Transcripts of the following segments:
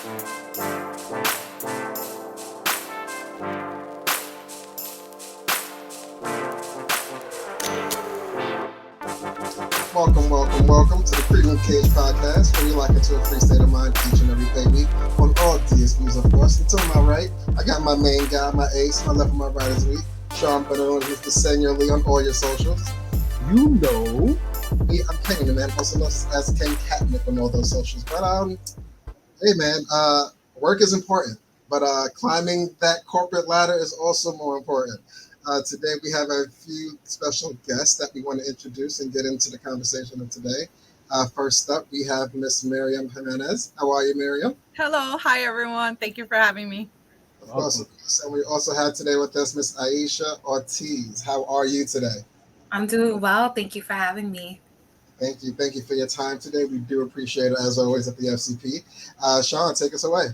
Welcome to the Premium Cage Podcast, where we lock into a free state of mind each and every pay week on all DSPs, of course. And to my right, I got my main guy, my ace, my left and my right is me, Shawn, better known as Mr. Senior Lee on all your socials. You know. Me, I'm Kenny, man, also known as Ken Catnip on all those socials. But, hey, man, work is important, but climbing that corporate ladder is also more important. Today we have a few special guests that we want to introduce and get into the conversation of today. First up, we have Miss Miriam Jimenez. How are you, Miriam? Hello. Hi, everyone. Thank you for having me. Of course. And we also have today with us Miss Aisha Ortiz. How are you today? I'm doing well. Thank you for having me. Thank you. Thank you for your time today. We do appreciate it, as always, at the FCP. Shawn, take us away.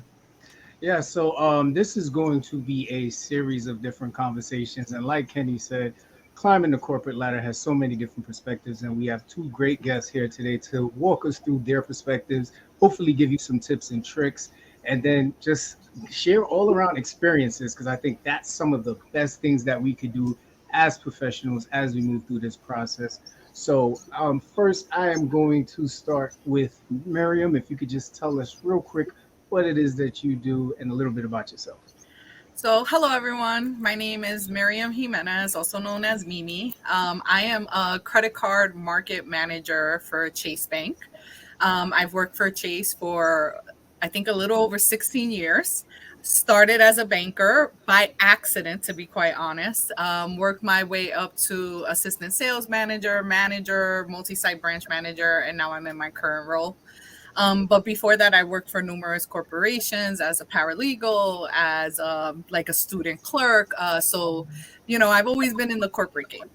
Yeah, so this is going to be a series of different conversations. And like Kenny said, climbing the corporate ladder has so many different perspectives. And we have two great guests here today to walk us through their perspectives, hopefully give you some tips and tricks, and then just share all around experiences, because I think that's some of the best things that we could do as professionals as we move through this process. So first, I am going to start with Miriam. If you could just tell us real quick what it is that you do and a little bit about yourself. So, hello, everyone. My name is Miriam Jimenez, also known as Mimi. I am a credit card market manager for Chase Bank. I've worked for Chase for, I think, a little over 16 years. Started as a banker by accident, to be quite honest. Worked my way up to assistant sales manager, multi-site branch manager, and now I'm in my current role. But before that, I worked for numerous corporations as a paralegal, as like a student clerk. So, I've always been in the corporate game.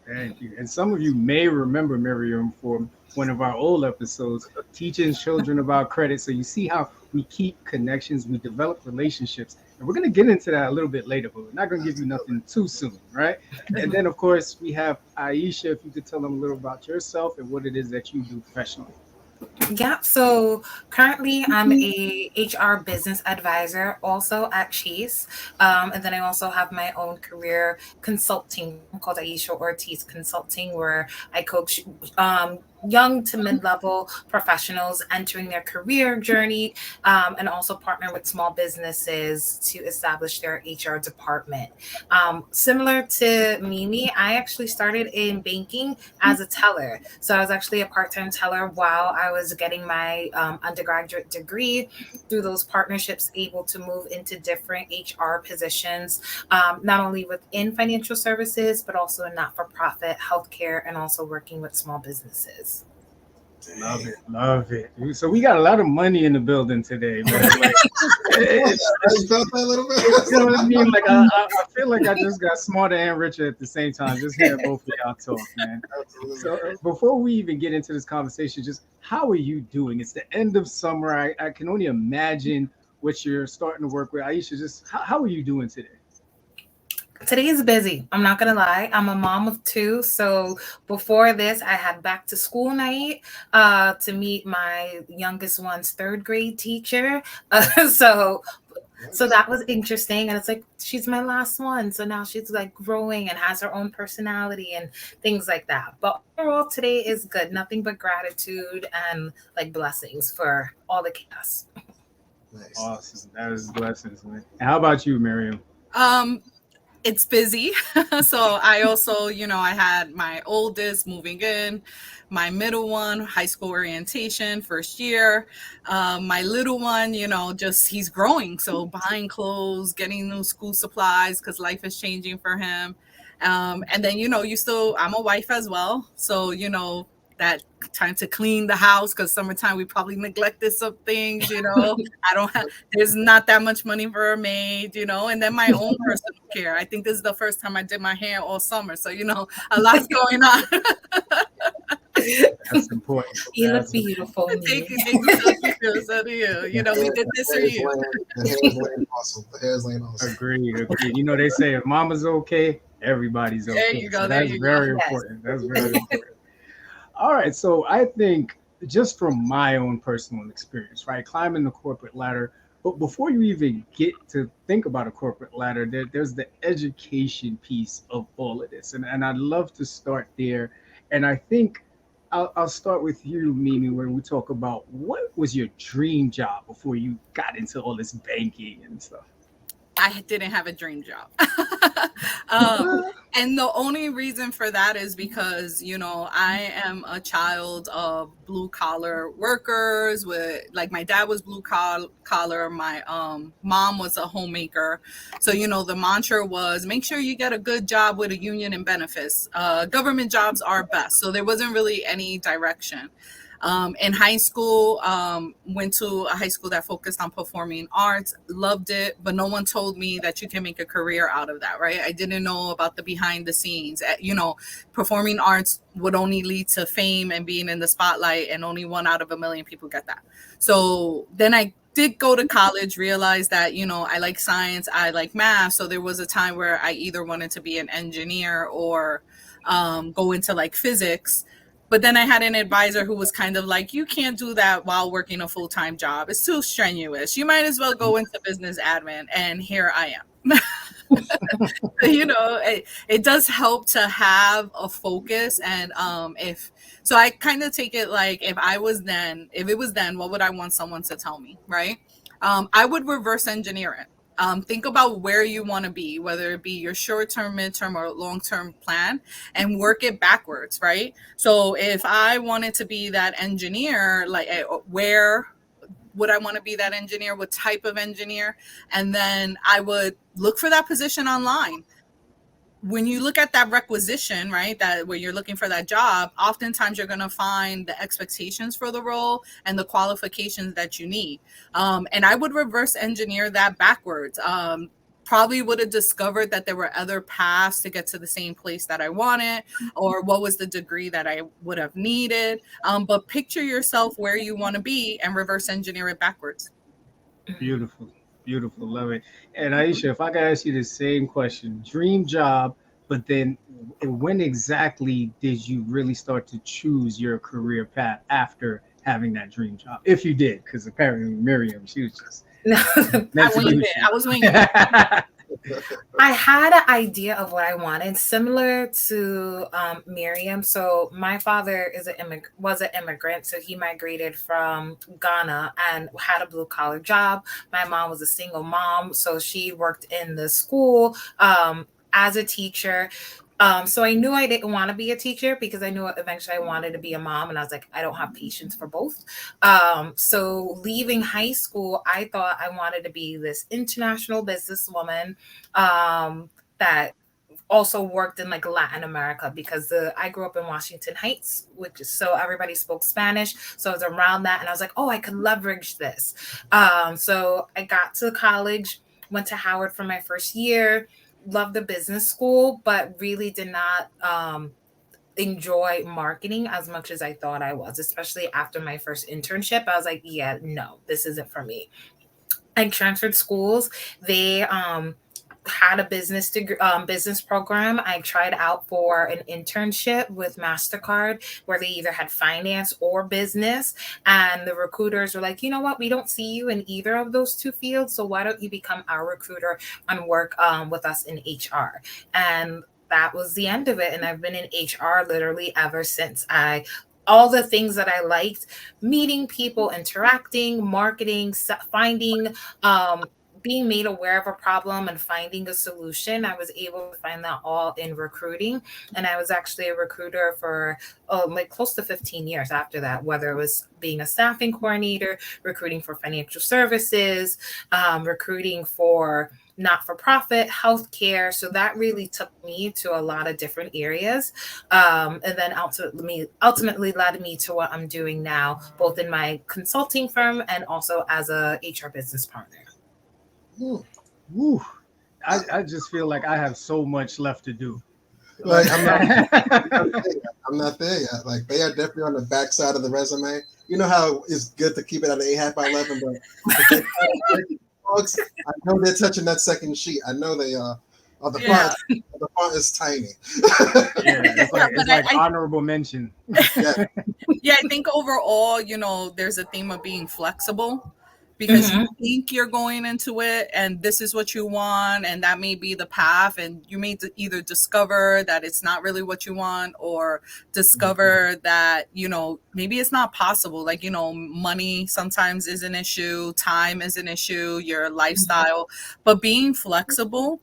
Thank you. And some of you may remember Miriam from one of our old episodes, teaching children about credit. So you see how we keep connections, we develop relationships. And we're going to get into that a little bit later, but we're not going to give you nothing too soon, right? And then, of course, we have Aisha. If you could tell them a little about yourself and what it is that you do professionally. Yeah, so currently I'm a HR business advisor also at Chase. And then I also have my own career consulting called Aisha Ortiz Consulting, where I coach young to mid-level professionals entering their career journey, and also partner with small businesses to establish their HR department. Similar to Mimi, I actually started in banking as a teller. So I was actually a part-time teller while I was getting my undergraduate degree. Through those partnerships, able to move into different HR positions, not only within financial services, but also in not-for-profit, healthcare, and also working with small businesses. Love it. So we got a lot of money in the building today, man. Like, You felt that a little bit? You know what I mean? Like I feel like I just got smarter and richer at the same time, just hearing both of y'all talk, man. So before we even get into this conversation, just how are you doing? It's the end of summer. I can only imagine what you're starting to work with. Aisha, just how are you doing today? Today is busy. I'm not going to lie. I'm a mom of two. So before this, I had back to school night to meet my youngest one's third grade teacher. So that was interesting. And it's like, she's my last one. So now she's like growing and has her own personality and things like that. But overall, today is good. Nothing but gratitude and like blessings for all the chaos. Nice. Awesome. That is blessings, man. And how about you, Miriam? It's busy. So I also, I had my oldest moving in, my middle one, high school orientation, first year. My little one, he's growing. So buying clothes, getting new school supplies because life is changing for him. And then, I'm a wife as well. So, that time to clean the house because summertime we probably neglected some things, there's not that much money for a maid, and then my own personal care. I think this is the first time I did my hair all summer. So, a lot's going on. That's important. You look beautiful. Thank you. So do you. We did this for you. The hair's laying awesome. The hair's laying awesome. Agreed. They say if mama's okay, everybody's okay. There you go. So that's very important. That's very important. All right, so I think just from my own personal experience, right? Climbing the corporate ladder. But before you even get to think about a corporate ladder, there's the education piece of all of this. And I'd love to start there. And I think I'll start with you, Mimi, where we talk about what was your dream job before you got into all this banking and stuff. I didn't have a dream job. And the only reason for that is because, I am a child of blue collar workers with, like, my dad was blue collar. My mom was a homemaker. So, the mantra was make sure you get a good job with a union and benefits. Government jobs are best. So there wasn't really any direction. In high school, went to a high school that focused on performing arts, loved it, but no one told me that you can make a career out of that, right? I didn't know about the behind the scenes. Performing arts would only lead to fame and being in the spotlight, and only 1 out of 1 million people get that. So then I did go to college, realized that, I like science, I like math. So there was a time where I either wanted to be an engineer or go into like physics. But then I had an advisor who was kind of like, you can't do that while working a full-time job. It's too strenuous. You might as well go into business admin. And here I am. It does help to have a focus. And so I kind of take it like, if it was then, what would I want someone to tell me? Right. I would reverse engineer it. Think about where you want to be, whether it be your short-term, midterm, or long-term plan, and work it backwards, right? So if I wanted to be that engineer, like where would I want to be that engineer? What type of engineer? And then I would look for that position online. When you look at that requisition, right, that where you're looking for that job, oftentimes you're going to find the expectations for the role and the qualifications that you need. And I would reverse engineer that backwards. Probably would have discovered that there were other paths to get to the same place that I wanted, or what was the degree that I would have needed. But picture yourself where you want to be and reverse engineer it backwards. Beautiful. Beautiful. Love it. And Aisha, if I could ask you the same question, dream job, but then when exactly did you really start to choose your career path after having that dream job? If you did, because apparently Miriam, she was just I was winging it. I had an idea of what I wanted, similar to Miriam. So my father was an immigrant, so he migrated from Ghana and had a blue collar job. My mom was a single mom, so she worked in the school as a teacher. So I knew I didn't want to be a teacher because I knew eventually I wanted to be a mom, and I was like, I don't have patience for both. So leaving high school, I thought I wanted to be this international businesswoman that also worked in like Latin America, because I grew up in Washington Heights, so everybody spoke Spanish. So I was around that, and I was like, oh, I could leverage this. So I got to college, went to Howard for my first year. Loved the business school, but really did not enjoy marketing as much as I thought I was, especially after my first internship. I was like, yeah, no, this isn't for me. I transferred schools. They had a business program. I tried out for an internship with MasterCard where they either had finance or business. And the recruiters were like, you know what? We don't see you in either of those two fields. So why don't you become our recruiter and work with us in HR? And that was the end of it. And I've been in HR literally ever since. All the things that I liked, meeting people, interacting, marketing, finding, being made aware of a problem and finding a solution. I was able to find that all in recruiting. And I was actually a recruiter for like close to 15 years after that, whether it was being a staffing coordinator, recruiting for financial services, recruiting for not-for-profit, healthcare. So that really took me to a lot of different areas. And then ultimately led me to what I'm doing now, both in my consulting firm and also as a HR business partner. Woo. I just feel like I have so much left to do. Like I'm not there yet. Like they are definitely on the back side of the resume. You know how it's good to keep it at 8.5 by 11, but folks, I know they're touching that second sheet. I know they are. Oh, the Yeah. font is tiny. Yeah, it's Yeah, like but honorable mention. Yeah. yeah, I think overall, there's a theme of being flexible because you Mhm. think you're going into it and this is what you want, and that may be the path, and you may either discover that it's not really what you want, or discover that, maybe it's not possible. Like, money sometimes is an issue, time is an issue, your lifestyle, but being flexible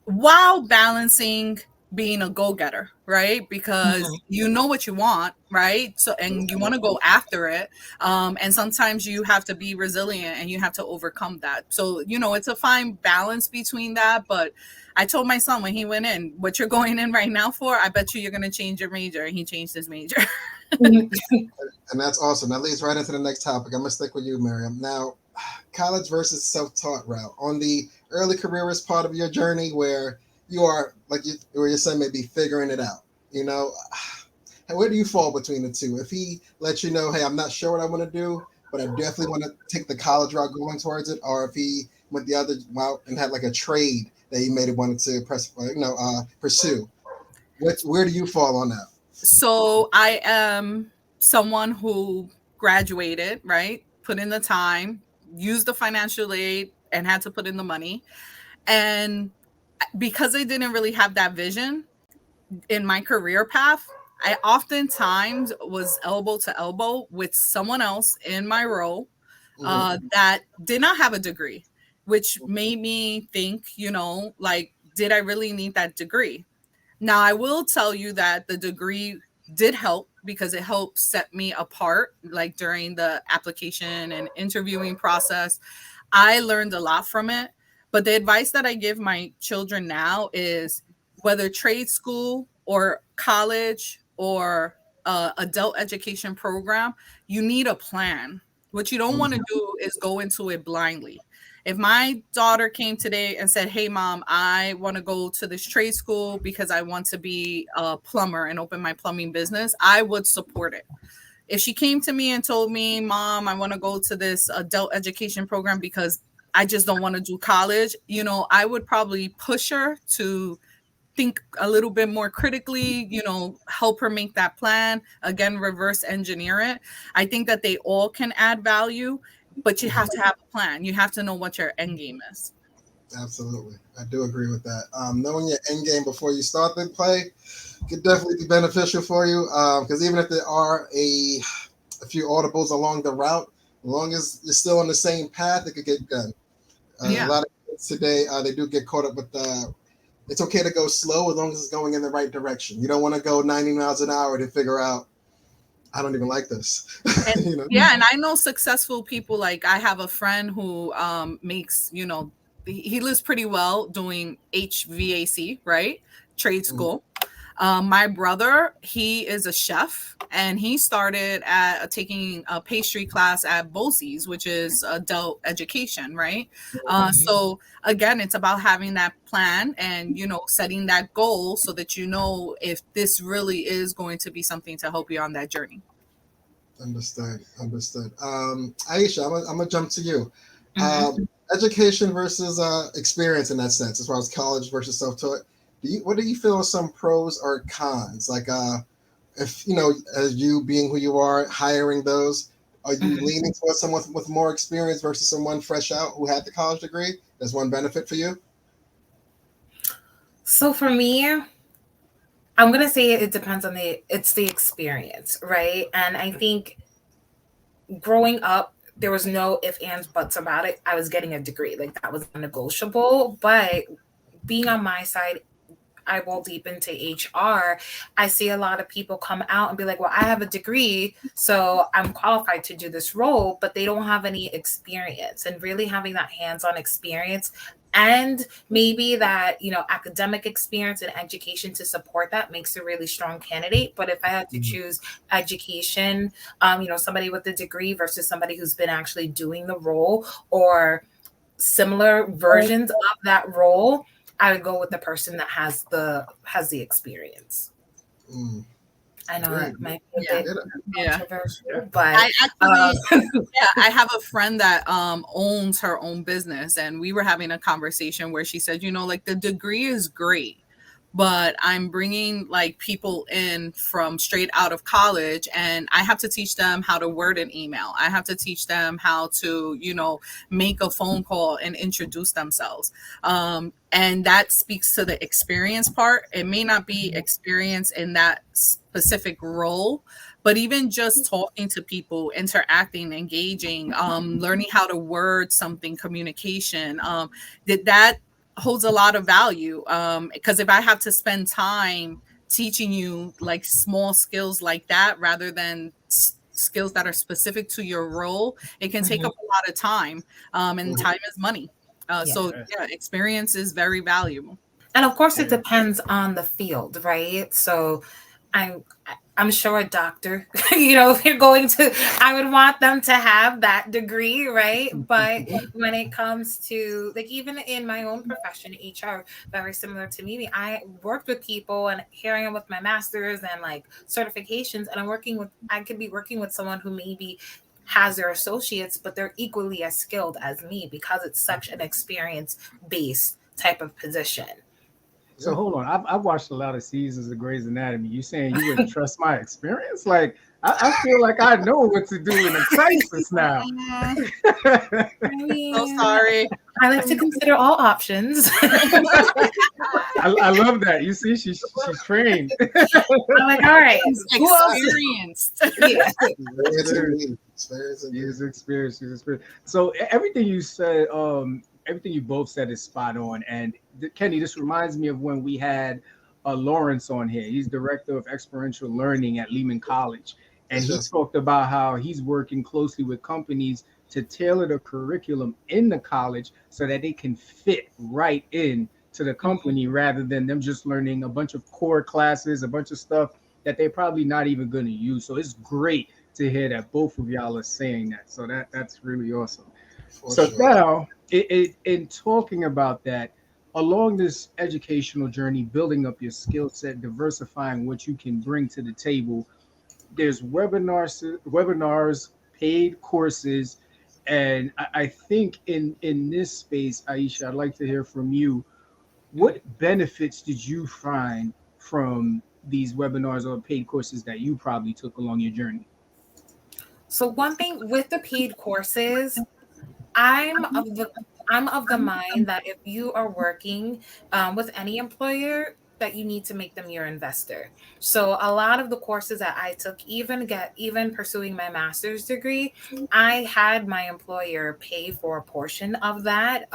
while balancing being a go-getter, right? Because Mhm. you know what you want, right? So, and you want to go after it. And sometimes you have to be resilient and you have to overcome that. So, it's a fine balance between that. But I told my son when he went in, what you're going in right now for, I bet you're going to change your major. And he changed his major. Mhm. And that's awesome. That leads right into the next topic. I'm gonna stick with you, Miriam. Now, college versus self-taught route. On the early careerist part of your journey, where you are, like where your son may be figuring it out. You know, where do you fall between the two? If he lets you know, hey, I'm not sure what I want to do, but I definitely want to take the college route going towards it, or if he went the other route and had like a trade that he made it wanted to pursue. Where do you fall on that? So I am someone who graduated, right? Put in the time, used the financial aid, and had to put in the money. And because I didn't really have that vision in my career path, I oftentimes was elbow to elbow with someone else in my role Mm-hmm. that did not have a degree, which made me think, like, did I really need that degree? Now, I will tell you that the degree did help because it helped set me apart, like during the application and interviewing process. I learned a lot from it. But the advice that I give my children now is whether trade school or college or adult education program, you need a plan. What you don't want to do is go into it blindly. If my daughter came today and said, "Hey, mom, I want to go to this trade school because I want to be a plumber and open my plumbing business," I would support it. If she came to me and told me, "Mom, I want to go to this adult education program because I just don't want to do college," I would probably push her to think a little bit more critically, help her make that plan, again, reverse engineer it. I think that they all can add value, but you have to have a plan. You have to know what your end game is. Absolutely. I do agree with that. Knowing your end game before you start the play could definitely be beneficial for you. Because even if there are a few audibles along the route, as long as you're still on the same path, it could get done. A Yeah. lot of kids today, they do get caught up with it's okay to go slow as long as it's going in the right direction. You don't want to go 90 miles an hour to figure out, I don't even like this. And you know? yeah, and I know successful people. Like, I have a friend who makes, he lives pretty well doing HVAC, right? Trade Mm, school. My brother, he is a chef, and he started at taking a pastry class at BOCES, which is adult education, right? So again, it's about having that plan and, setting that goal so that if this really is going to be something to help you on that journey. understood. Understood. Aisha, I'm gonna jump to you. Mhm. Education versus experience in that sense, as far as college versus self-taught. What do you feel are some pros or cons? Like, if as you being who you are, hiring those, are you Mhm. leaning towards someone with more experience versus someone fresh out who had the college degree? There's one benefit for you. So for me, I'm gonna say it depends on the experience, right? And I think growing up, there was no if, ands, buts about it. I was getting a degree, like that was negotiable. But being on my side, I will deep into HR. I see a lot of people come out and be like, well, I have a degree, so I'm qualified to do this role, but they don't have any experience. And really having that hands-on experience and maybe that, academic experience and education to support that makes a really strong candidate. But if I had to choose education, somebody with a degree versus somebody who's been actually doing the role or similar versions of that role, I would go with the person that has the experience. Mm. I know Right. it might be a Yeah. bit Yeah. controversial, but I actually, yeah, I have a friend that owns her own business, and we were having a conversation where she said, like the degree is great, but I'm bringing like people in from straight out of college, and I have to teach them how to word an email. I have to teach them how to, make a phone call and introduce themselves. And that speaks to the experience part. It may not be experience in that specific role, but even just talking to people, interacting, engaging, learning how to word something, communication, that holds a lot of value. Because if I have to spend time teaching you like small skills like that rather than skills that are specific to your role, it can take up a lot of time. And time is money. So yeah, experience is very valuable. And of course, it depends on the field, right? So I'm sure a doctor, if you're going to, I would want them to have that degree, right? But when it comes to, like, even in my own profession, HR, very similar to me, I worked with people, and here I am with my master's and like certifications, and I could be working with someone who maybe has their associates, but they're equally as skilled as me because it's such an experience-based type of position. So hold on, I've watched a lot of seasons of Grey's Anatomy. You saying you wouldn't trust my experience? Like I feel like I know what to do in a crisis now. So sorry. I like to consider all options. I love that. You see, she's trained. I'm like, all right, who else? Experienced. Yeah. She's experienced. So everything you said, everything you both said is spot on. And Kenny, this reminds me of when we had Lawrence on here. He's director of experiential learning at Lehman College. And he talked about how he's working closely with companies to tailor the curriculum in the college so that they can fit right in to the company rather than them just learning a bunch of core classes, a bunch of stuff that they're probably not even going to use. So it's great to hear that both of y'all are saying that. So that's really awesome. Now, in talking about that, along this educational journey, building up your skill set, diversifying what you can bring to the table, there's webinars, paid courses, and I think in this space, Aisha, I'd like to hear from you. What benefits did you find from these webinars or paid courses that you probably took along your journey? So one thing with the paid courses, I'm of the mind that if you are working with any employer, that you need to make them your investor. So a lot of the courses that I took, even pursuing my master's degree, I had my employer pay for a portion of that,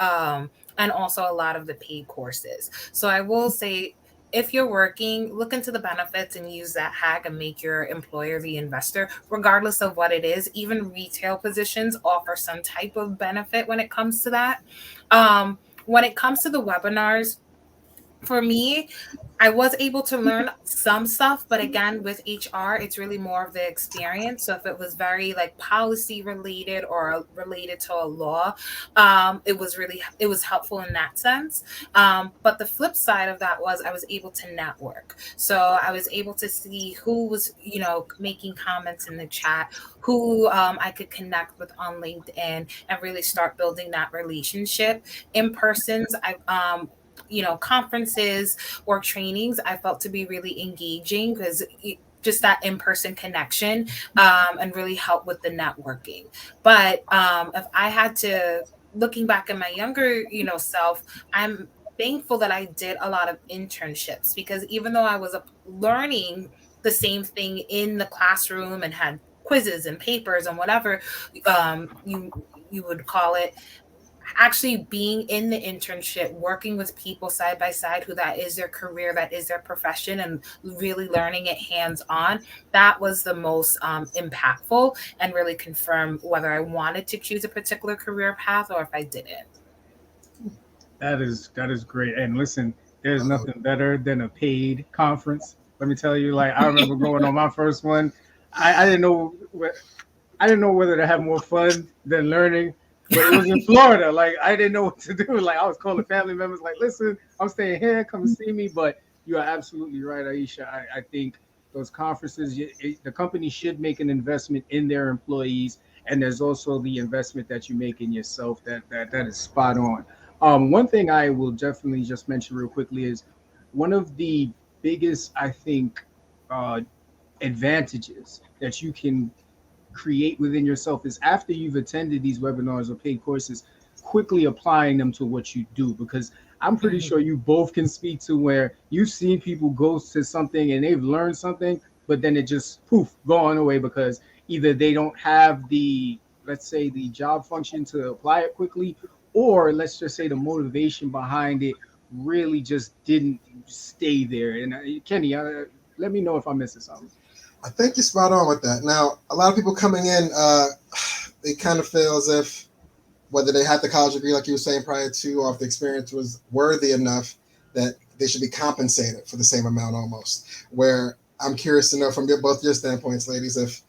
and also a lot of the paid courses. So I will say, if you're working, look into the benefits and use that hack and make your employer the investor, regardless of what it is. Even retail positions offer some type of benefit when it comes to that. When it comes to the webinars, for me, I was able to learn some stuff, but again, with HR, it's really more of the experience. So if it was very like policy related or related to a law, it was helpful in that sense. But the flip side of that was I was able to network. So I was able to see who was, making comments in the chat, who I could connect with on LinkedIn, and really start building that relationship. In persons, conferences or trainings, I felt to be really engaging because just that in-person connection and really help with the networking. But if I had to, looking back at my younger, self, I'm thankful that I did a lot of internships, because even though I was learning the same thing in the classroom and had quizzes and papers and whatever you would call it, actually being in the internship, working with people side by side who that is their career, that is their profession, and really learning it hands-on, that was the most impactful and really confirmed whether I wanted to choose a particular career path or if I didn't. That is great. And listen, there's nothing better than a paid conference. Let me tell you, like I remember going on my first one. I didn't know whether to have more fun than learning. But it was in Florida. Like I didn't know what to do. Like I was calling family members, like, listen, I'm staying here, come and see me. But you are absolutely right, Aisha. I think those conferences. The company should make an investment in their employees, and there's also the investment that you make in yourself. That is spot on. One thing I will definitely just mention real quickly is one of the biggest, I think, uh, advantages that you can create within yourself is after you've attended these webinars or paid courses, quickly applying them to what you do. Because I'm pretty sure you both can speak to where you've seen people go to something and they've learned something, but then it just poof, gone away because either they don't have the, let's say, the job function to apply it quickly, or let's just say the motivation behind it really just didn't stay there. And Kenny, let me know if I'm missing something. I think you're spot on with that. Now, a lot of people coming in, they kind of feel as if whether they had the college degree, like you were saying prior to, or if the experience was worthy enough that they should be compensated for the same amount almost. Where I'm curious to know from both your standpoints, ladies, if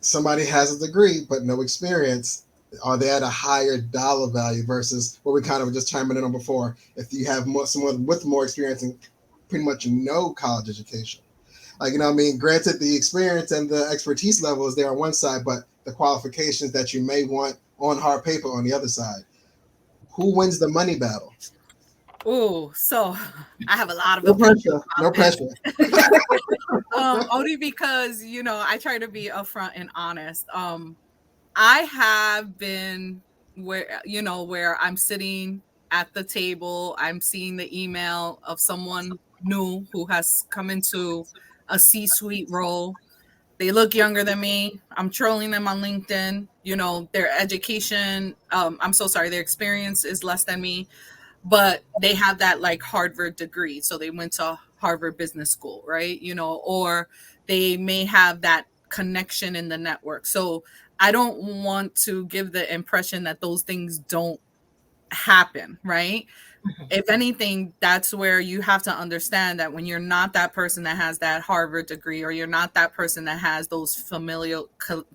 somebody has a degree but no experience, are they at a higher dollar value versus what we kind of just chiming in on before? If you have someone with more experience and pretty much no college education. Like, you know what I mean? Granted, the experience and the expertise level is there on one side, but the qualifications that you may want on hard paper on the other side. Who wins the money battle? Oh, so I have a lot of no pressure. No pressure. Only because, I try to be upfront and honest. I have been where I'm sitting at the table, I'm seeing the email of someone new who has come into a C-suite role. They look younger than me. I'm trolling them on LinkedIn. Their education, I'm so sorry, their experience is less than me, but they have that like Harvard degree. So they went to Harvard Business School, right? Or they may have that connection in the network. So I don't want to give the impression that those things don't happen, right? If anything, that's where you have to understand that when you're not that person that has that Harvard degree, or you're not that person that has those familial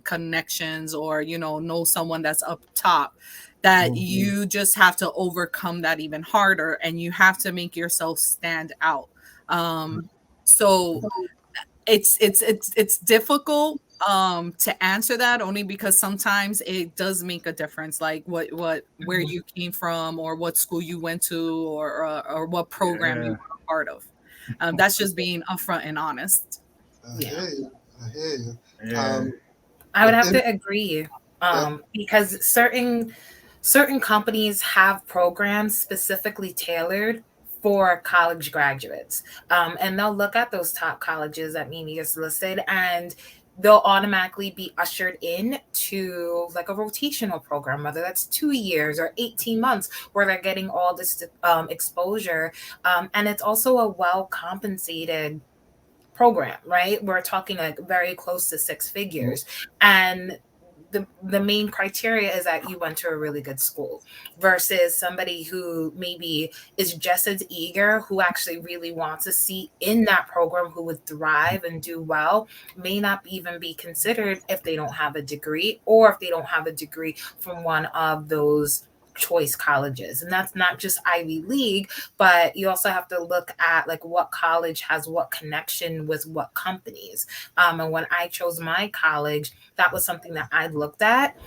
connections, or, know someone that's up top, that you just have to overcome that even harder, and you have to make yourself stand out. So it's difficult to answer that, only because sometimes it does make a difference, like where you came from, or what school you went to, or what program you were a part of. That's just being upfront and honest. I hear you. Yeah. I would have to agree, because certain companies have programs specifically tailored for college graduates, and they'll look at those top colleges that Mimi just listed, and they'll automatically be ushered in to like a rotational program, whether that's 2 years or 18 months, where they're getting all this exposure. And it's also a well-compensated program, right? We're talking like very close to 6 figures. And the main criteria is that you went to a really good school, versus somebody who maybe is just as eager, who actually really wants a seat in that program, who would thrive and do well, may not even be considered if they don't have a degree, or if they don't have a degree from one of those choice colleges. And that's not just Ivy League, but you also have to look at like what college has what connection with what companies. And when I chose my college, that was something that I looked at,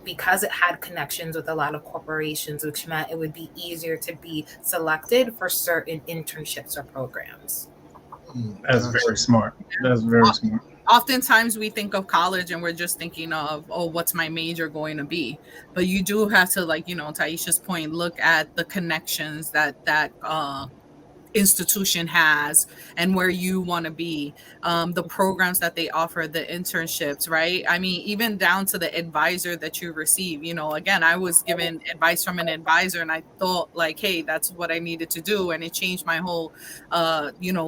because it had connections with a lot of corporations, which meant it would be easier to be selected for certain internships or programs. That's very smart. That's very smart. Oftentimes we think of college and we're just thinking of, what's my major going to be? But you do have to, like, to Aisha's point, look at the connections that institution has and where you want to be, the programs that they offer, the internships, right? I mean, even down to the advisor that you receive. Again, I was given advice from an advisor, and I thought like, hey, that's what I needed to do, and it changed my whole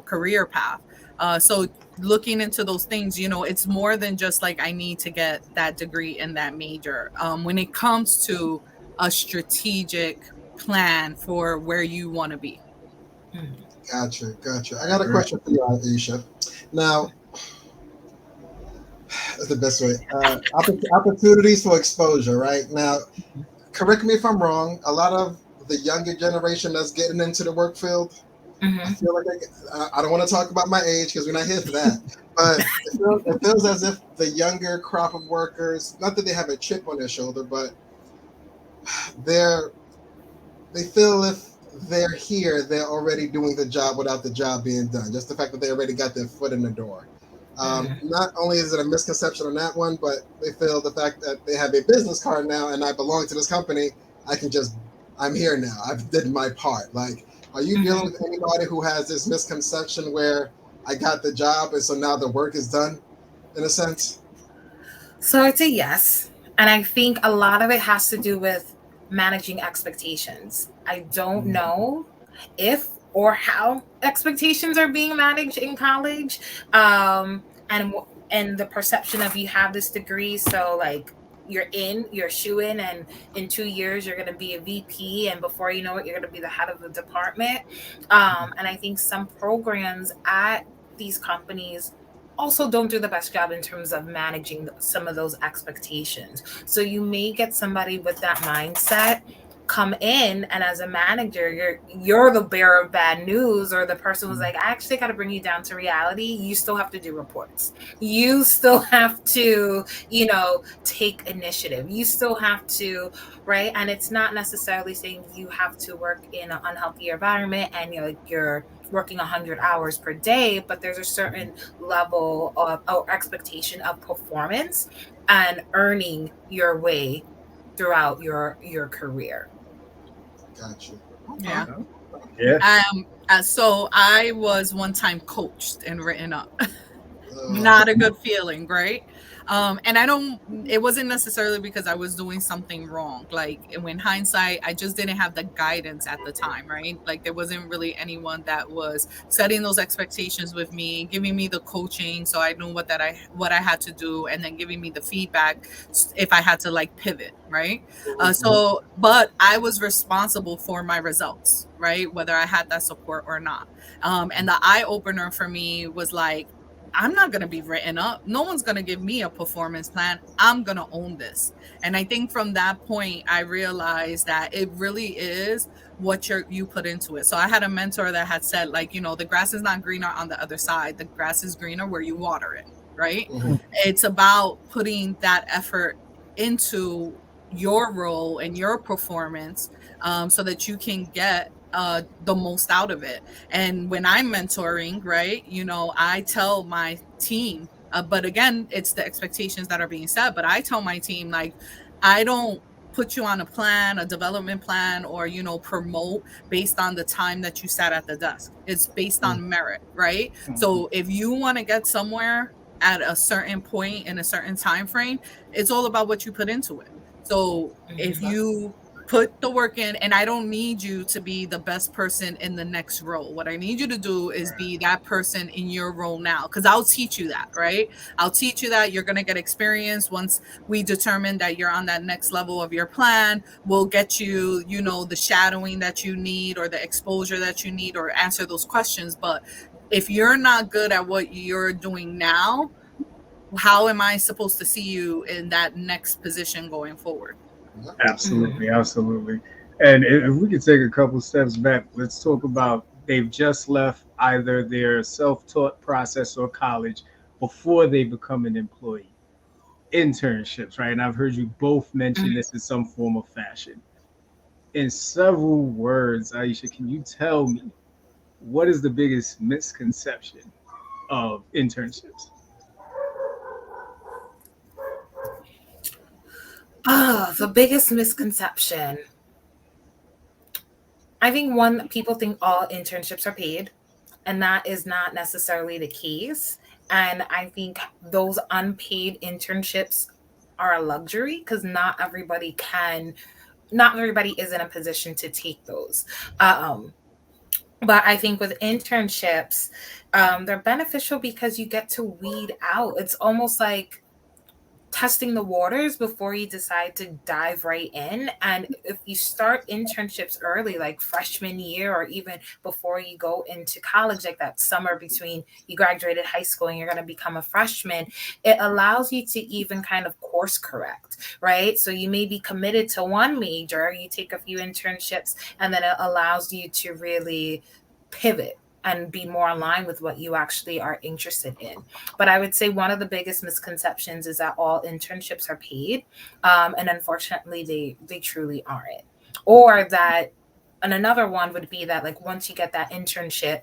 career path. So looking into those things, it's more than just like I need to get that degree in that major. When it comes to a strategic plan for where you want to be. Gotcha. I got a question for you, Aisha. Now, that's the best way. Opportunities for exposure, right? Now, correct me if I'm wrong. A lot of the younger generation that's getting into the work field, I feel like I don't want to talk about my age because we're not here for that. But it feels as if the younger crop of workers, not that they have a chip on their shoulder, but they're they feel if they're here, they're already doing the job without the job being done. Just the fact that they already got their foot in the door. Not only is it a misconception on that one, but they feel the fact that they have a business card now and I belong to this company, I'm here now. I've did my part. Like, are you dealing with anybody who has this misconception where I got the job and so now the work is done, in a sense? So I'd say yes. And I think a lot of it has to do with managing expectations. I don't know if or how expectations are being managed in college. And the perception of you have this degree. So like you're shoe in, and in 2 years you're going to be a VP, and before you know it, you're going to be the head of the department. And I think some programs at these companies also don't do the best job in terms of managing some of those expectations. So you may get somebody with that mindset come in, and as a manager you're the bearer of bad news, or the person was like, I actually got to bring you down to reality. You still have to do reports, you still have to take initiative, you still have to, right? And it's not necessarily saying you have to work in an unhealthy environment and you're working 100 hours per day, but there's a certain level of expectation of performance and earning your way throughout your career. Gotcha. Yeah. Yeah. So I was one time coached and written up. Not a good feeling, right? And it wasn't necessarily because I was doing something wrong. Like, in hindsight, I just didn't have the guidance at the time, right? Like, there wasn't really anyone that was setting those expectations with me, giving me the coaching so I knew what I had to do, and then giving me the feedback if I had to like pivot, right? But I was responsible for my results, right? Whether I had that support or not. And the eye opener for me was like, I'm not going to be written up. No one's going to give me a performance plan. I'm going to own this. And I think from that point, I realized that it really is what you put into it. So I had a mentor that had said, like, the grass is not greener on the other side. The grass is greener where you water it, right? It's about putting that effort into your role and your performance so that you can get the most out of it. And when I'm mentoring, right, I tell my team, but again, it's the expectations that are being set. But I tell my team, like, I don't put you on a development plan, or, promote based on the time that you sat at the desk. It's based on merit, right? So if you want to get somewhere at a certain point in a certain time frame, it's all about what you put into it. So if you put the work in, and I don't need you to be the best person in the next role. What I need you to do is be that person in your role now, because I'll teach you that, right? I'll teach you that. You're going to get experience. Once we determine that you're on that next level of your plan, we'll get you, the shadowing that you need, or the exposure that you need, or answer those questions. But if you're not good at what you're doing now, how am I supposed to see you in that next position going forward? Absolutely. And if we could take a couple steps back, let's talk about, they've just left either their self-taught process or college before they become an employee. Internships, right? And I've heard you both mention this in some form of fashion. In several words, Aisha, can you tell me what is the biggest misconception of internships? The biggest misconception. I think people think all internships are paid, and that is not necessarily the case. And I think those unpaid internships are a luxury, because not everybody is in a position to take those. But I think with internships, they're beneficial because you get to weed out. It's almost like testing the waters before you decide to dive right in. And if you start internships early, like freshman year, or even before you go into college, like that summer between you graduated high school and you're going to become a freshman, it allows you to even kind of course correct, right? So you may be committed to one major, you take a few internships, and then it allows you to really pivot and be more aligned with what you actually are interested in. But I would say one of the biggest misconceptions is that all internships are paid, and unfortunately, they truly aren't. Or that, and another one would be that like once you get that internship,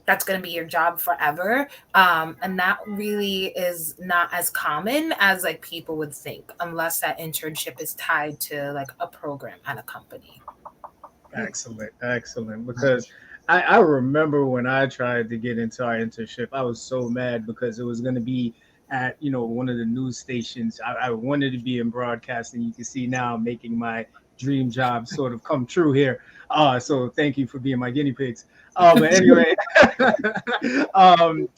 that's going to be your job forever, and that really is not as common as like people would think, unless that internship is tied to like a program at a company. Excellent, excellent. Because I remember when I tried to get into our internship, I was so mad because it was going to be at one of the news stations. I wanted to be in broadcasting. You can see now I'm making my dream job sort of come true here. So thank you for being my guinea pigs. But anyway,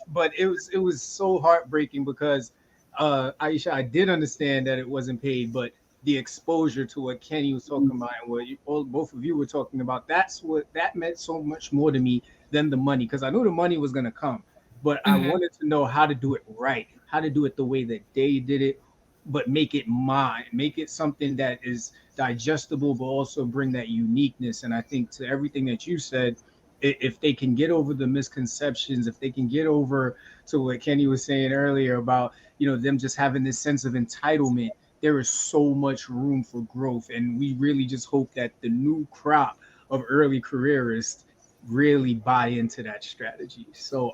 but it was so heartbreaking because Aisha, I did understand that it wasn't paid, but the exposure to what Kenny was talking about and what both of you were talking about, that meant so much more to me than the money, because I knew the money was going to come, but I Mhm. wanted to know how to do it right, how to do it the way that they did it, but make it mine, make it something that is digestible, but also bring that uniqueness. And I think to everything that you said, if they can get over the misconceptions, if they can get over to what Kenny was saying earlier about them just having this sense of entitlement, there is so much room for growth. And we really just hope that the new crop of early careerists really buy into that strategy. So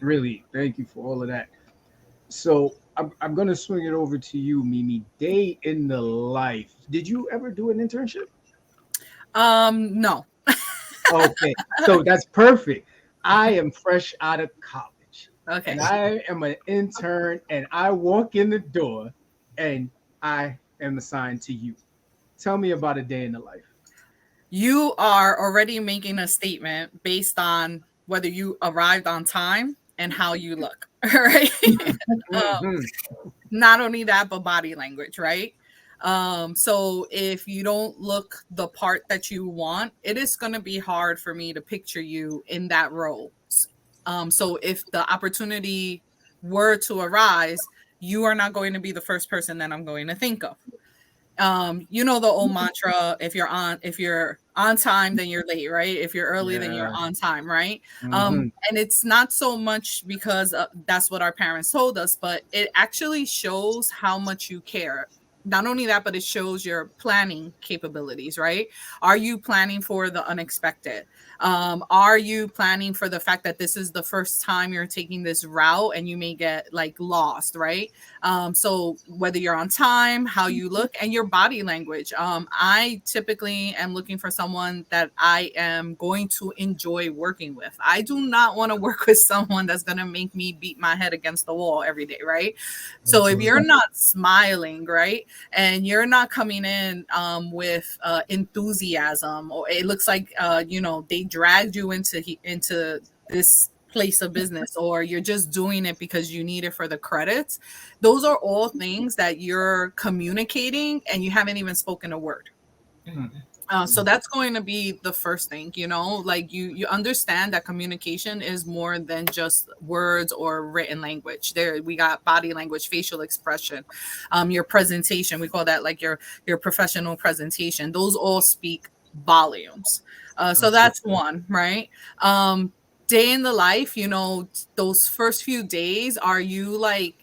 really thank you for all of that. So I'm going to swing it over to you, Mimi. Day in the life. Did you ever do an internship? No. Okay, so that's perfect. I am fresh out of college Okay. and I am an intern, and I walk in the door and I am assigned to you. Tell me about a day in the life. You are already making a statement based on whether you arrived on time and how you look, right? um, Mhm. not only that, but body language, right? So if you don't look the part that you want, it is going to be hard for me to picture you in that role. So if the opportunity were to arise, you are not going to be the first person that I'm going to think of. The old mantra, if you're on time, then you're late, right? If you're early, then you're Yeah. on time, right? Hmm. And it's not so much because that's what our parents told us, but it actually shows how much you care. Not only that, but it shows your planning capabilities, right? Are you planning for the unexpected? Are you planning for the fact that this is the first time you're taking this route and you may get like lost, right? So whether you're on time, how you look, and your body language. I typically am looking for someone that I am going to enjoy working with. I do not want to work with someone that's going to make me beat my head against the wall every day, right? So if you're Absolutely. not smiling, right, and you're not coming in with enthusiasm, or it looks like they dragged you into this place of business, or you're just doing it because you need it for the credits, those are all things that you're communicating and you haven't even spoken a word. Mhm. So that's going to be the first thing, like you understand that communication is more than just words or written language. There we got body language, facial expression, your presentation. We call that like your professional presentation. Those all speak volumes. So that's Absolutely. one, right? Day in the life, those first few days, are you like,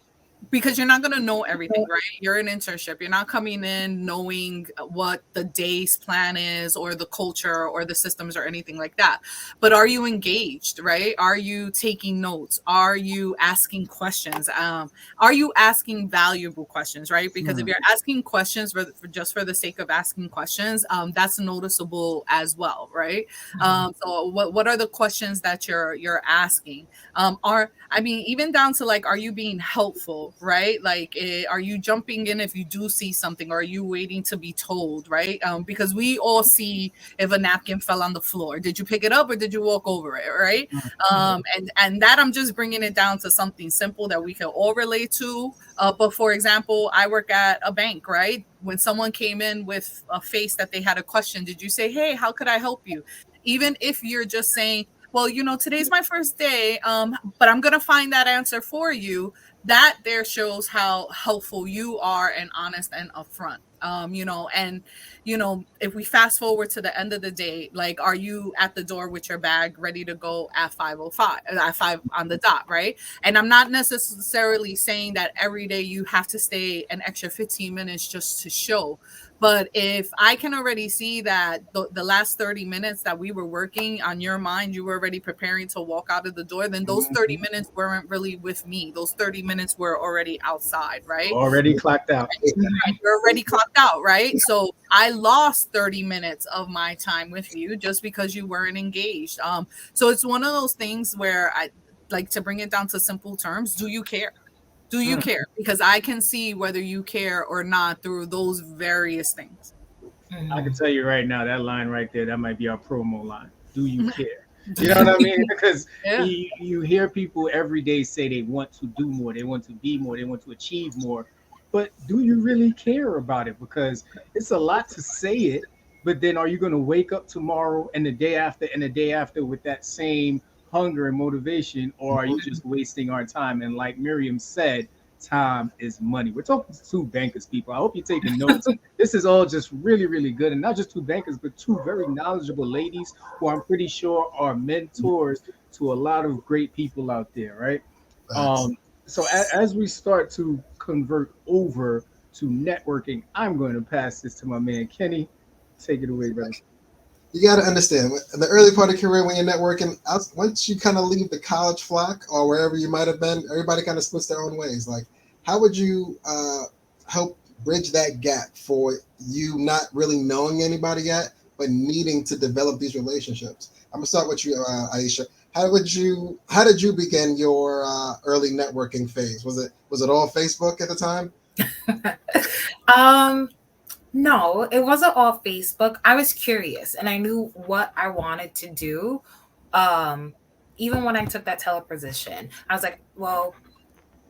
because you're not going to know everything, right? You're an internship. You're not coming in knowing what the day's plan is or the culture or the systems or anything like that. But are you engaged, right? Are you taking notes? Are you asking questions? Are you asking valuable questions, right? Because if Mm. you're asking questions just for the sake of asking questions, that's noticeable as well, right? So what are the questions that you're asking? Even down to like, are you being helpful, right? Like, are you jumping in if you do see something, or are you waiting to be told, right? Because we all see if a napkin fell on the floor, did you pick it up or did you walk over it, right? And that, I'm just bringing it down to something simple that we can all relate to. But for example, I work at a bank, right? When someone came in with a face that they had a question, did you say, hey, how could I help you? Even if you're just saying, well, today's my first day, but I'm going to find that answer for you. That there shows how helpful you are and honest and upfront. And if we fast forward to the end of the day, like, are you at the door with your bag ready to go at 5:05, at 5 on the dot, right? And I'm not necessarily saying that every day you have to stay an extra 15 minutes just to show. But if I can already see that the last 30 minutes that we were working on your mind, you were already preparing to walk out of the door, then those 30 Mhm. minutes weren't really with me. Those 30 minutes were already outside, right? Already clocked out. Right, you're already clocked out, right? So I lost 30 minutes of my time with you just because you weren't engaged. So it's one of those things where I like to bring it down to simple terms. Do you care? Do you Mm. care? Because I can see whether you care or not through those various things. I can Mhm. tell you right now, that line right there, that might be our promo line. Do you care? You know what I mean? Because Yeah. you hear people every day say they want to do more, they want to be more, they want to achieve more. But do you really care about it? Because it's a lot to say it, but then are you going to wake up tomorrow and the day after and the day after with that same hunger and motivation, or are you just wasting our time? And like Miriam said, time is money. We're talking to two bankers, people. I hope you're taking notes. This is all just really, really good. And not just two bankers, but two very knowledgeable ladies who I'm pretty sure are mentors to a lot of great people out there, right? Facts. Um, so as we start to convert over to networking, I'm going to pass this to my man Kenny. Take it away, brother. You got to understand in the early part of your career when you're networking, once you kind of leave the college flock or wherever you might have been, everybody kind of splits their own ways. Like, how would you help bridge that gap for you not really knowing anybody yet, but needing to develop these relationships? I'm gonna start with you, Aisha. How did you begin your early networking phase? Was it all Facebook at the time? um No, it wasn't all Facebook. I was curious and I knew what I wanted to do. Um, Even when I took that teller position, I was like, well,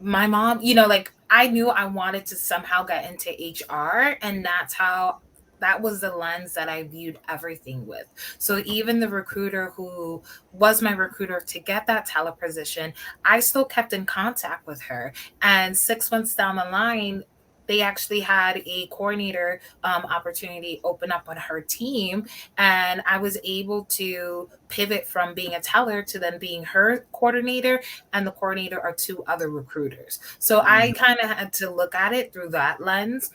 my mom, like I knew I wanted to somehow get into HR, and that was the lens that I viewed everything with. So even the recruiter who was my recruiter to get that teller position, I still kept in contact with her. And 6 months down the line, they actually had a coordinator opportunity open up on her team, and I was able to pivot from being a teller to then being her coordinator, and the coordinator are two other recruiters. So I kind of had to look at it through that lens.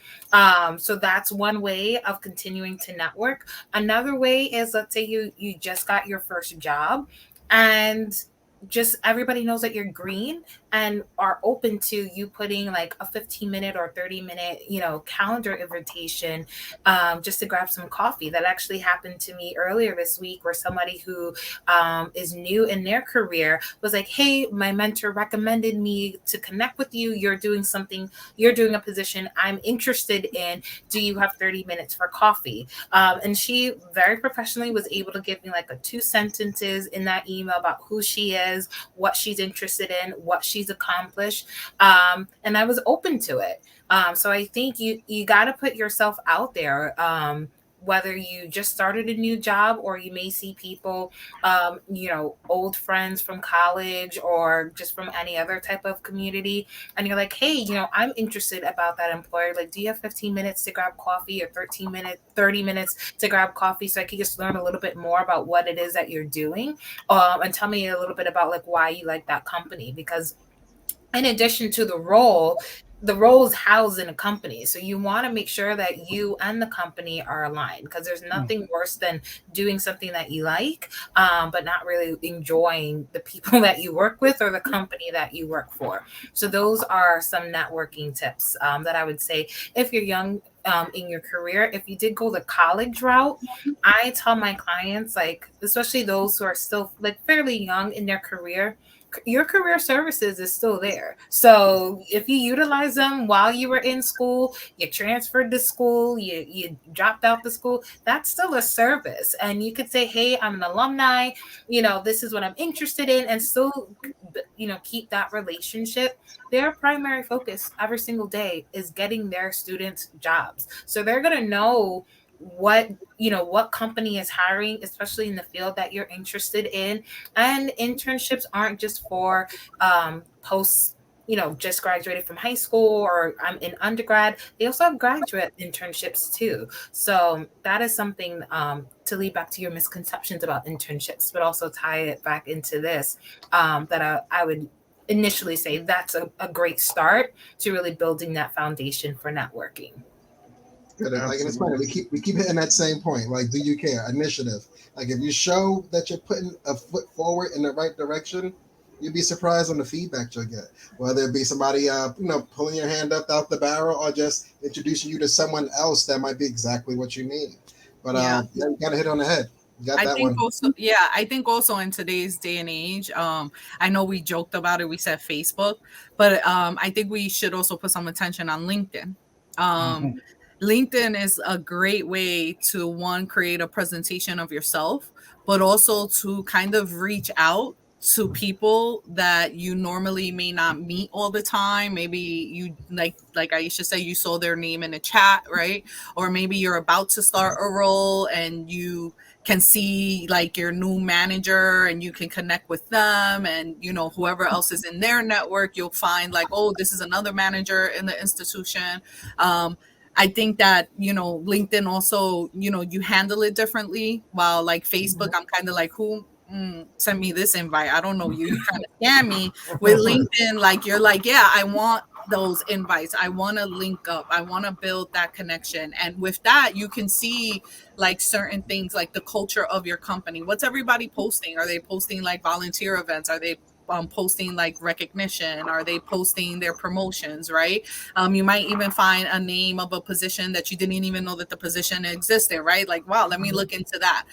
So that's one way of continuing to network. Another way is, let's say you just got your first job, and just everybody knows that you're green and are open to you putting like a 15-minute or 30-minute calendar invitation, just to grab some coffee. That actually happened to me earlier this week, where somebody who is new in their career was like, hey, my mentor recommended me to connect with you. You're doing a position I'm interested in. Do you have 30 minutes for coffee? And she very professionally was able to give me like a 2 sentences in that email about who she is, what she's interested in, what she's accomplished. And I was open to it. So I think you got to put yourself out there. Whether you just started a new job, or you may see people, old friends from college or just from any other type of community, and you're like, hey, I'm interested about that employer. Like, do you have 15 minutes to grab coffee, or 30 minutes to grab coffee, so I can just learn a little bit more about what it is that you're doing, and tell me a little bit about like why you like that company? Because in addition to the role is housed in a company. So you want to make sure that you and the company are aligned, because there's nothing worse than doing something that you like, but not really enjoying the people that you work with or the company that you work for. So those are some networking tips that I would say if you're young in your career. If you did go the college route, I tell my clients, like, especially those who are still like fairly young in their career, your career services is still there. So if you utilize them while you were in school, you transferred to school, you dropped out the school, that's still a service. And you could say, hey, I'm an alumni, this is what I'm interested in, and still, keep that relationship. Their primary focus every single day is getting their students jobs. So they're going to know what company is hiring, especially in the field that you're interested in. And internships aren't just for posts just graduated from high school or I'm in undergrad, they also have graduate internships too. So that is something to lead back to your misconceptions about internships, but also tie it back into this, that I would initially say that's a great start to really building that foundation for networking. Good. Like, and it's funny. Absolutely. We keep hitting that same point. Like, do you care? Initiative. Like, if you show that you're putting a foot forward in the right direction, you'd be surprised on the feedback you'll get. Whether it be somebody, pulling your hand up out the barrel, or just introducing you to someone else that might be exactly what you need. But Yeah. yeah, you got to hit on the head. You got I that think one. also, yeah, I think also in today's day and age, I know we joked about it, we said Facebook, but I think we should also put some attention on LinkedIn. Um, Mhm. LinkedIn is a great way to one, create a presentation of yourself, but also to kind of reach out to people that you normally may not meet all the time. Maybe you like Aisha said, you saw their name in a chat, right? Or maybe you're about to start a role and you can see like your new manager and you can connect with them, and whoever else is in their network, you'll find like, oh, this is another manager in the institution. I think that, LinkedIn also, you handle it differently. While like Facebook, I'm kind of like, who sent me this invite? I don't know you. You're trying to scam me. With LinkedIn, like you're like, yeah, I want those invites. I want to link up. I want to build that connection. And with that, you can see like certain things like the culture of your company. What's everybody posting? Are they posting like volunteer events? Are they posting like recognition? Are they posting their promotions, right? You might even find a name of a position that you didn't even know that the position existed, right? Like, wow, let me look into that.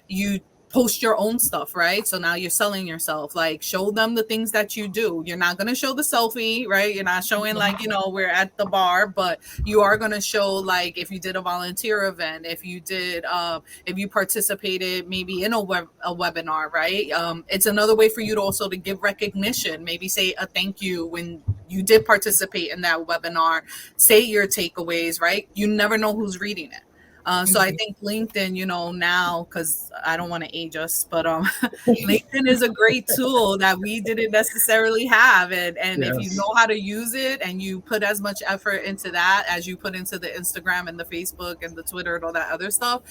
You post your own stuff, right? So now you're selling yourself. Like, show them the things that you do. You're not going to show the selfie, right? You're not showing like, we're at the bar, but you are going to show like if you did a volunteer event, if you participated maybe in a webinar, right? It's another way for you to also to give recognition. Maybe say a thank you when you did participate in that webinar. Say your takeaways, right? You never know who's reading it. So I think LinkedIn, now, because I don't want to age us, but LinkedIn is a great tool that we didn't necessarily have. And if you Yes. know how to use it and you put as much effort into that as you put into the Instagram and the Facebook and the Twitter and all that other stuff,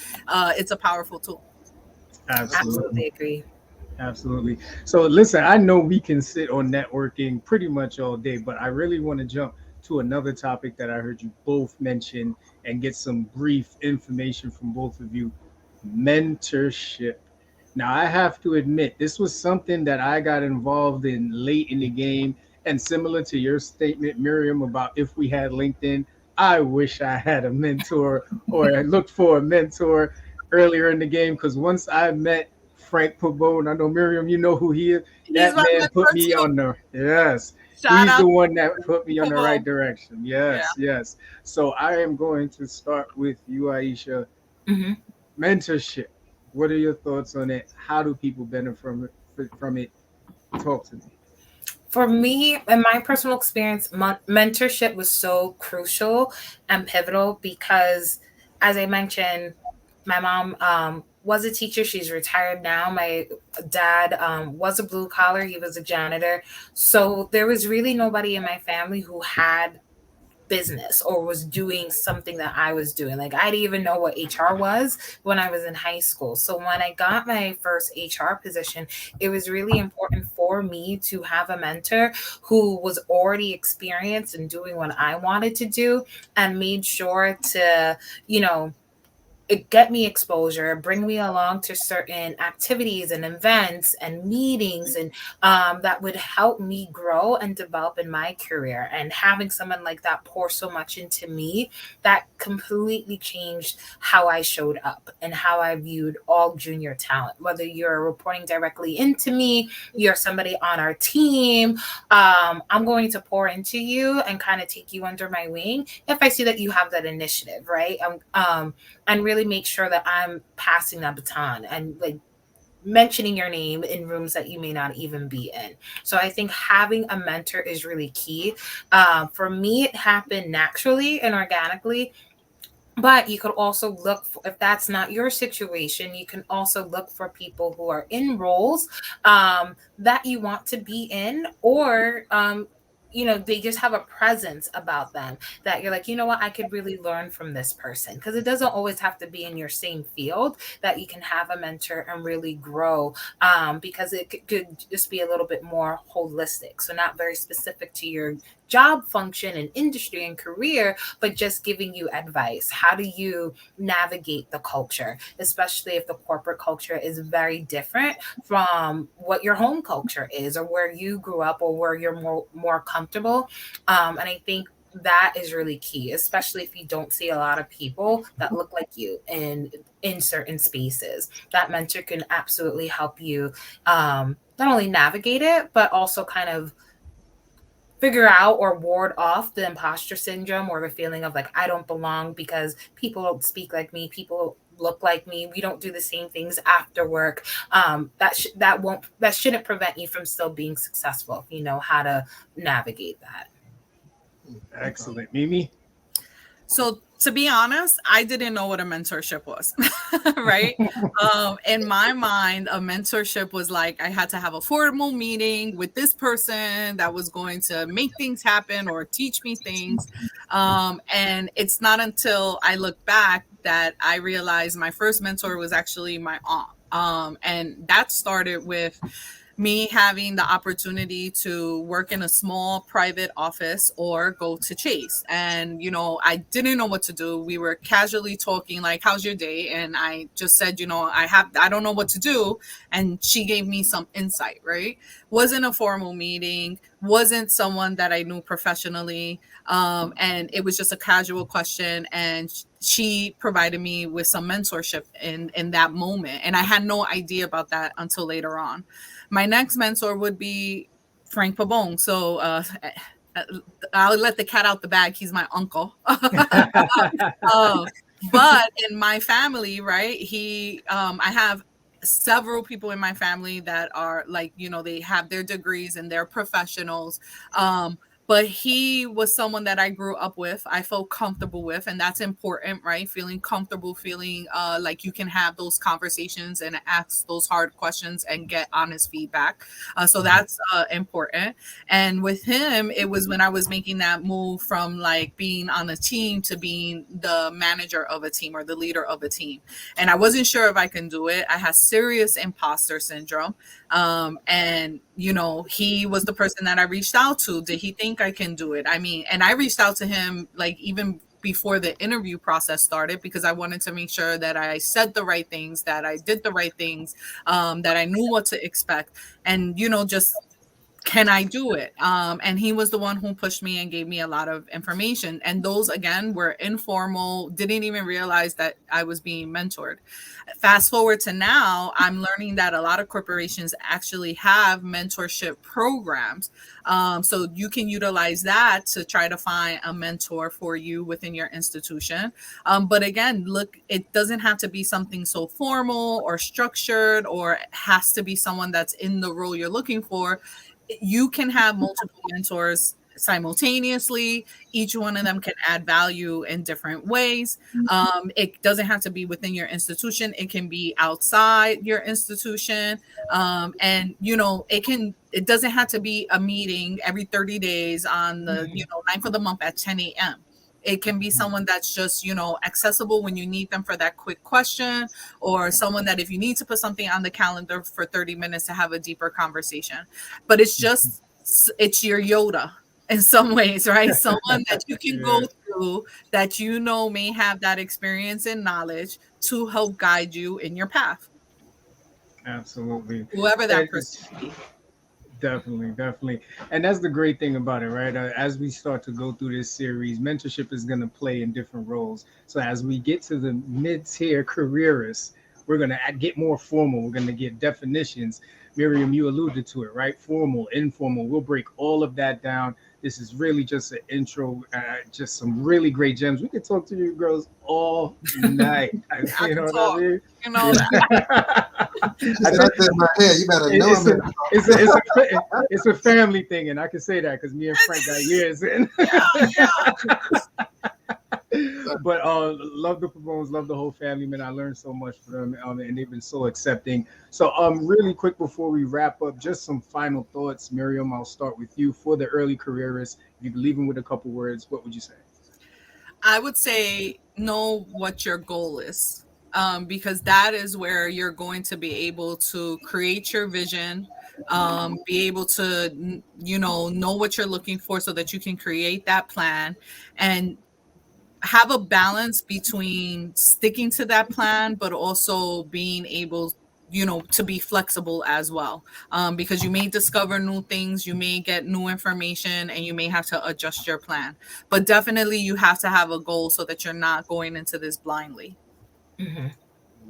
it's a powerful tool. Absolutely. Absolutely agree. Absolutely. So listen, I know we can sit on networking pretty much all day, but I really want to jump to another topic that I heard you both mention and get some brief information from both of you. Mentorship. Now, I have to admit, this was something that I got involved in late in the game. And similar to your statement, Miriam, about if we had LinkedIn, I wish I had a mentor or I looked for a mentor earlier in the game. Because once I met Frank Pabon, I know Miriam, you know who he is. He's That my man put mentor me too. on the, yes, Shout he's out the to one that put me on the right Boom. direction. Yeah. Yes, yes. So I am going to start with you, Aisha. Hmm. Mentorship. What are your thoughts on it? How do people benefit from it? Talk to me. For me, in my personal experience, mentorship was so crucial and pivotal because, as I mentioned, my mom was a teacher. She's retired now. My dad was a blue collar. He was a janitor. So there was really nobody in my family who had business or was doing something that I was doing. Like I didn't even know what HR was when I was in high school. So when I got my first HR position, it was really important for me to have a mentor who was already experienced in doing what I wanted to do and made sure to, you know, get me exposure, bring me along to certain activities and events and meetings, and that would help me grow and develop in my career. And having someone like that pour so much into me, that completely changed how I showed up and how I viewed all junior talent. Whether you're reporting directly into me, you're somebody on our team, I'm going to pour into you and kind of take you under my wing if I see that you have that initiative, right? And really make sure that I'm passing that baton and like mentioning your name in rooms that you may not even be in. So I think having a mentor is really key. For me, it happened naturally and organically. But you could also look for, if that's not your situation, you can also look for people who are in roles that you want to be in, or they just have a presence about them that you're like, you know what, I could really learn from this person. Because it doesn't always have to be in your same field that you can have a mentor and really grow, because it could just be a little bit more holistic. So not very specific to your job function and industry and career, but just giving you advice. How do you navigate the culture, especially if the corporate culture is very different from what your home culture is, or where you grew up, or where you're more comfortable. And I think that is really key, especially if you don't see a lot of people that look like you in certain spaces. That mentor can absolutely help you, not only navigate it, but also kind of figure out or ward off the imposter syndrome, or the feeling of like, I don't belong because people don't speak like me, people look like me, we don't do the same things after work. That shouldn't prevent you from still being successful if you know how to navigate that. Excellent. Mimi? So to be honest, I didn't know what a mentorship was, right? In my mind, a mentorship was like I had to have a formal meeting with this person that was going to make things happen or teach me things. And it's not until I look back that I realized my first mentor was actually my aunt. And that started with me having the opportunity to work in a small private office or go to Chase. And, I didn't know what to do. We were casually talking like, how's your day? And I just said, I don't know what to do. And she gave me some insight, right? Wasn't a formal meeting, wasn't someone that I knew professionally. And it was just a casual question. And she provided me with some mentorship in that moment. And I had no idea about that until later on. My next mentor would be Frank Pabon. So I'll let the cat out the bag. He's my uncle. But in my family, right, I have several people in my family that are like, they have their degrees and they're professionals. But he was someone that I grew up with, I felt comfortable with, and that's important, right? Feeling comfortable, feeling like you can have those conversations and ask those hard questions and get honest feedback. So that's important. And with him, it was when I was making that move from like being on a team to being the manager of a team or the leader of a team. And I wasn't sure if I can do it. I had serious imposter syndrome. And he was the person that I reached out to. Did he think I can do it? I mean, and I reached out to him like even before the interview process started, because I wanted to make sure that I said the right things, that I did the right things, that I knew what to expect, and just can I do it? And he was the one who pushed me and gave me a lot of information. And those, again, were informal, didn't even realize that I was being mentored. Fast forward to now, I'm learning that a lot of corporations actually have mentorship programs. So you can utilize that to try to find a mentor for you within your institution. But again, look, it doesn't have to be something so formal or structured, or it has to be someone that's in the role you're looking for. You can have multiple mentors simultaneously. Each one of them can add value in different ways. It doesn't have to be within your institution. It can be outside your institution. And it doesn't have to be a meeting every 30 days on the 9th of the month at 10 a.m. It can be someone that's just, accessible when you need them for that quick question, or someone that if you need to put something on the calendar for 30 minutes to have a deeper conversation. But it's your Yoda in some ways, right? Someone that you can go through that may have that experience and knowledge to help guide you in your path. Absolutely. Whoever that person be. Definitely. And that's the great thing about it, right? As we start to go through this series, mentorship is going to play in different roles. So as we get to the mid-tier careerists, we're going to get more formal. We're going to get definitions. Miriam, you alluded to it, right? Formal, informal. We'll break all of that down. This is really just an intro, just some really great gems. We could talk to you girls all night. You know what I mean? You know that. I got that in my head. You better know it's a family thing, and I can say that because me and Frank got years in. But love the Pavones, love the whole family, man. I learned so much from them, and they've been so accepting. So really quick before we wrap up, just some final thoughts. Miriam, I'll start with you. For the early careerists, if you could leave them with a couple words, what would you say? I would say know what your goal is, because that is where you're going to be able to create your vision, be able to, know what you're looking for so that you can create that plan and have a balance between sticking to that plan, but also being able to be flexible as well, because you may discover new things, you may get new information, and you may have to adjust your plan. But definitely you have to have a goal so that you're not going into this blindly.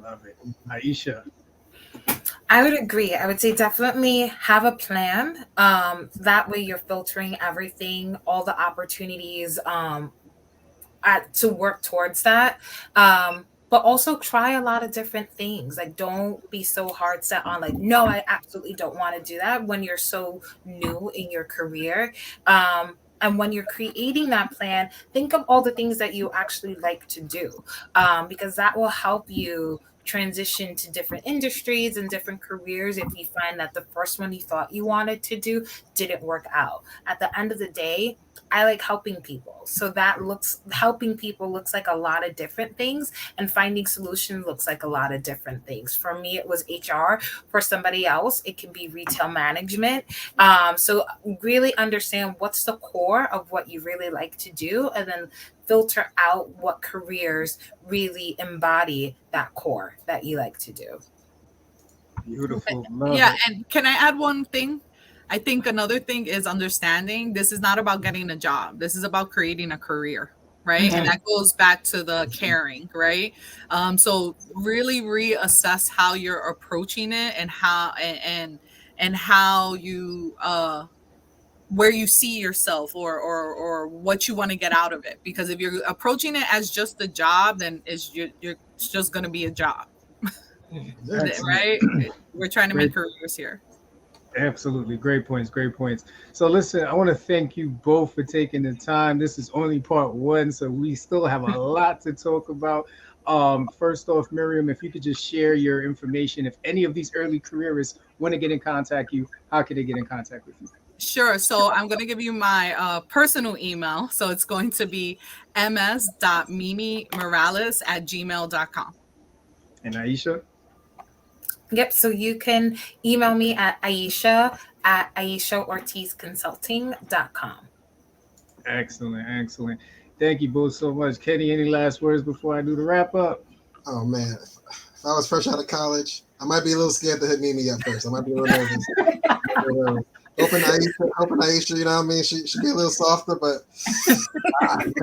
Love it. Aisha. I would agree. I would say definitely have a plan. That way you're filtering everything, all the opportunities to work towards that. But also try a lot of different things. Like, don't be so hard set on like, no, I absolutely don't want to do that when you're so new in your career. And when you're creating that plan, think of all the things that you actually like to do, because that will help you transition to different industries and different careers if you find that the first one you thought you wanted to do didn't work out. At the end of the day, I like helping people. So helping people looks like a lot of different things, and finding solutions looks like a lot of different things. For me, it was HR. For somebody else, it can be retail management. So really understand what's the core of what you really like to do, and then filter out what careers really embody that core that you like to do. Beautiful. Love Yeah, it. and can I add one thing? I think another thing is understanding this is not about getting a job. This is about creating a career, right? And that goes back to the caring, right? So really reassess how you're approaching it, and how and how you where you see yourself, or what you want to get out of it. Because if you're approaching it as just a job, then it's just going to be a job, right? We're trying to make careers here. Absolutely. Great points. Great points. So listen, I want to thank you both for taking the time. This is only part one, so we still have a lot to talk about. First off, Miriam, if you could just share your information. If any of these early careerists want to get in contact you, how can they get in contact with you? Sure. So I'm going to give you my personal email. So it's going to be ms.mimimorales@gmail.com. And Aisha? Yep. So you can email me at aisha@aishaortizconsulting.com. Excellent. Excellent. Thank you both so much. Kenny, any last words before I do the wrap up? Oh man, if I was fresh out of college, I might be a little scared to hit Mimi up first. I might be a little nervous. Hoping Aisha, you know what I mean? She be a little softer, but man,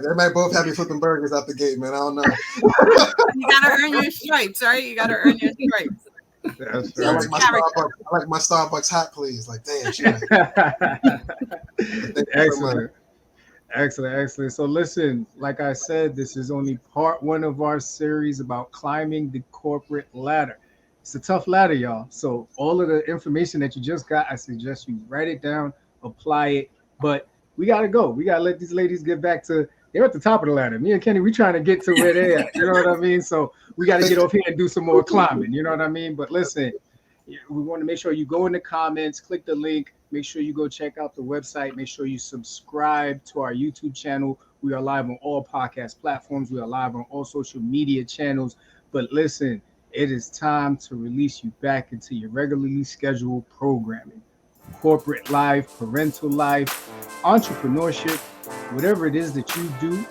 they might both have you flipping burgers out the gate, man. I don't know. You got to earn your stripes, right? You got to earn your stripes. That's I right. like my Starbucks hat, please. Like, damn, she right. Excellent. Excellent, excellent. So listen, like I said, this is only part one of our series about climbing the corporate ladder. It's a tough ladder, y'all. So all of the information that you just got, I suggest you write it down, apply it. But we got to go. We got to let these ladies get back to, they're at the top of the ladder. Me and Kenny, we trying to get to where they're at. You know what I mean? So we got to get off here and do some more climbing. You know what I mean? But listen, we want to make sure you go in the comments, click the link, make sure you go check out the website, make sure you subscribe to our YouTube channel. We are live on all podcast platforms. We are live on all social media channels. But listen, it is time to release you back into your regularly scheduled programming. Corporate life, parental life, entrepreneurship, whatever it is that you do,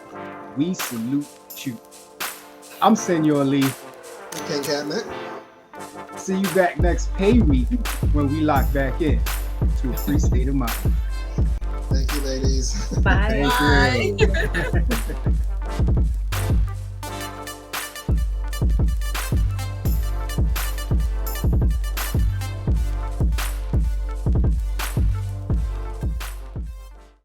we salute you. I'm Senor Lee. Ken Catnick. See you back next pay week when we lock back in to a free state of mind. Thank you, ladies. Bye. Thank you.